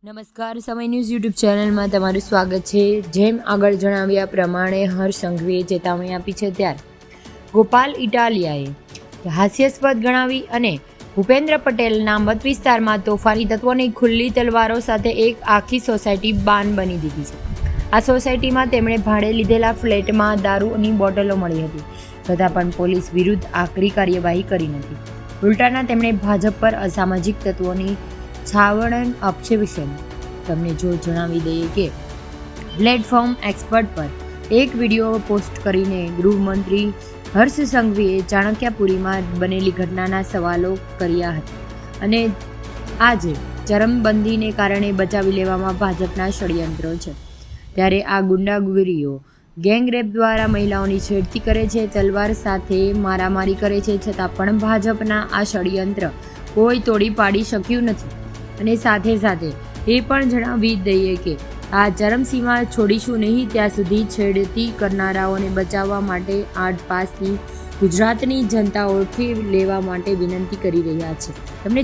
નમસ્કાર, સમય news YouTube ચેનલમાં તમારું સ્વાગત છે. જેમ આગળ જણાવ્યા પ્રમાણે હર્ષ સંઘવીએ ચેતવણી આપી છે, ત્યારે ગોપાલ ઇટાલિયાએ હાસ્યાસ્પદ ગણાવી અને ભૂપેન્દ્ર પટેલના મત વિસ્તારમાં તોફાની તત્વોની ખુલ્લી તલવારો સાથે એક આખી સોસાયટી બાન બની દીધી છે. આ સોસાયટીમાં તેમણે ભાડે લીધેલા ફ્લેટમાં દારૂની બોટલો મળી હતી, છતાં પણ પોલીસ વિરુદ્ધ આકરી કાર્યવાહી કરી નથી. ઉલટાના તેમણે ભાજપ પર અસામાજિક તત્વોની છાવરણ આક્ષેપ તમને જણાવી દઈએ કે પ્લેટફોર્મ એક્સપર્ટ પર એક વિડીયો પોસ્ટ કરીને ગૃહમંત્રી હર્ષ સંઘવીએ ચાણક્યપુરીમાં બનેલી ઘટનાના સવાલો કર્યા હતા અને આજે ચરમબંધીને કારણે બચાવી લેવામાં ભાજપના ષડયંત્રો છે. ત્યારે આ ગુંડાગીરીઓ ગેંગરેપ દ્વારા મહિલાઓની છેડતી કરે છે, તલવાર સાથે મારામારી કરે છે, છતાં પણ ભાજપના આ ષડયંત્ર કોઈ તોડી પાડી શક્યું નથી. અને સાથે સાથે એ પણ જણાવી દઈએ કે આ ચરમસીમા છોડીશું નહીં ત્યાં સુધી છેડતી કરનારાઓને બચાવવા માટે 8 પાસની ગુજરાતની જનતા ઓળખી લેવા માટે વિનંતી કરી રહ્યા છે. તમને